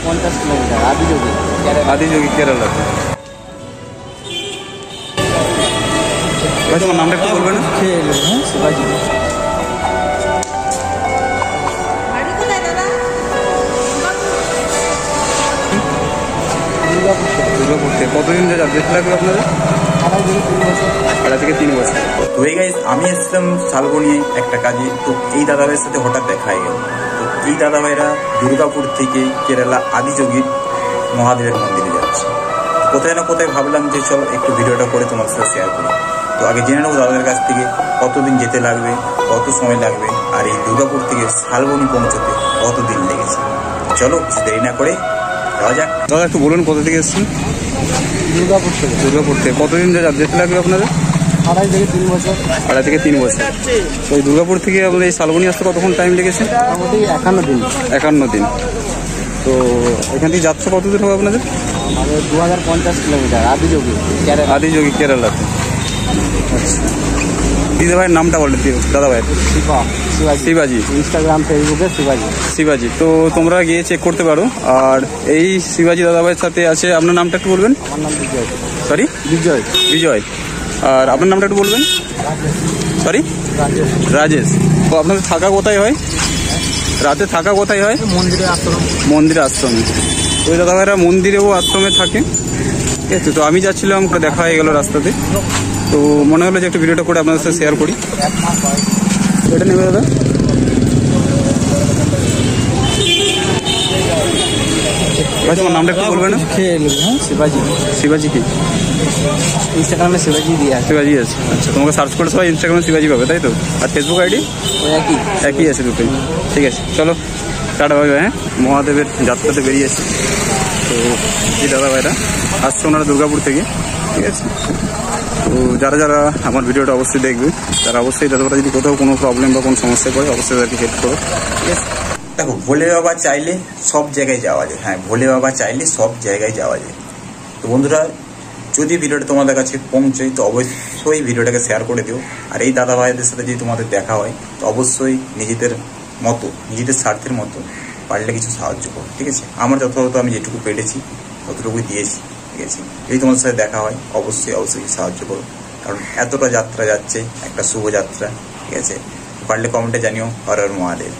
2050 kilometre Adiyogi Kerala. ভাই তোমার নামটা একটু বলবেন? শিবাজি। দুর্গাপুর থেকে কতদিন যেতে লাগবে আপনাদের? 2.5 থেকে 3 বছর। তো এই গাইজ আমি এসেছিলাম শালবনিয়ে একটা কাজে। তো এই দাদাভাইয়ের সাথে হঠাৎ দেখা হয়ে গেল। তো এই দাদাভাইরা দুর্গাপুর থেকে কেরালা আদিযোগীর মহাদেবের মন্দিরে যাচ্ছে। কোথায় না কোথায় ভাবলাম যে চলো একটু ভিডিওটা করে তোমার সাথে শেয়ার করি। তো আগে জেনে নেবো দাদাদের কাছ থেকে কতদিন যেতে লাগবে, কত সময় লাগবে, আর এই দুর্গাপুর থেকে শালবনি পৌঁছতে কতদিন লেগেছে। চলো কিছু দেরি না করে যাওয়া যাক। দাদা একটু বলুন কোথা থেকে এসেছেন? দুর্গাপুর থেকে কতদিন যেতে লাগবে আপনাদের? 2.5 থেকে 3 বছর। 2.5 থেকে 3 বছর। তো এই দুর্গাপুর থেকে আপনাদের এই শালবনি আসতে কতক্ষণ টাইম লেগেছে? মোটামুটি 51 দিন। 51 দিন। তো এখান থেকে যাত্রা কত দূর হবে আপনাদের? আমাদের 2050 কিলোমিটার আদিযোগী কেরালাতে। আচ্ছা, দিদা ভাইয়ের নামটা বলেন দাদা ভাইয়ের? শিবাজি। ইনস্টাগ্রাম ফেসবুকে শিবাজি। তো তোমরা গিয়ে চেক করতে পারো। আর এই শিবাজি দাদা ভাইয়ের সাথে আছে, আপনার নামটা একটু বলবেন? আমার নাম বিজয়। সরি? বিজয়। আর আপনার নামটা একটু বলবেন? সরি? রাজেশ। তো আপনাদের থাকা কোথায় হয়? রাতে থাকা কোথায় হয়? মন্দিরে আশ্রমে। তো ওই দাদা ভাইরা মন্দিরেও আশ্রমে থাকে। ঠিক আছে। তো আমি যাচ্ছিলাম, দেখা হয়ে গেল রাস্তাতে। তো মনে হলো যে একটু ভিডিওটা করে আপনাদের সাথে শেয়ার করি। এটা নেবে দাদা? ভাই তোমার নামটা একটু বলবেন? শিবাজি কি? ইনস্টাগ্রামে শিবাজি আছে। আচ্ছা, তোমাকে সার্চ করে সবাই ইনস্টাগ্রামে শিবাজি পাবে, তাই তো? আর ফেসবুক আইডি একই আছে, দুটোই। ঠিক আছে, চলো টাটা ভাই। হ্যাঁ, মহাদেবের যাত্রাতে বেরিয়েছে। তো এই দাদা ভাইরা আসছে ওনারা দুর্গাপুর থেকে। ঠিক আছে। তো যারা আমার ভিডিওটা অবশ্যই দেখবে, তারা অবশ্যই দাদারা যদি কোথাও কোনো প্রবলেম বা কোনো সমস্যা করে অবশ্যই তাদেরকে হেল্প করো। ঠিক আছে। দেখো, ভোলে বাবা চাইলে সব জায়গায় যাওয়া যায়। হ্যাঁ, ভোলে বাবা চাইলে সব জায়গায় যাওয়া যায়। তো বন্ধুরা, যদি ভিডিওটা তোমাদের কাছে পৌঁছয় তো অবশ্যই ভিডিওটাকে শেয়ার করে দিও। আর এই দাদা ভাইদের সাথে যদি তোমাদের দেখা হয় তো অবশ্যই নিজেদের স্বার্থের মতো পারলে কিছু সাহায্য করো। ঠিক আছে। আমার যথাযথ আমি যেটুকু পেরেছি ততটুকুই দিয়েছি। ঠিক আছে। যদি তোমাদের সাথে দেখা হয় অবশ্যই সাহায্য করো, কারণ এতটা যাত্রা যাচ্ছে, একটা শুভযাত্রা। ঠিক আছে। পারলে কমেন্টে জানিও হর হর মহাদেব।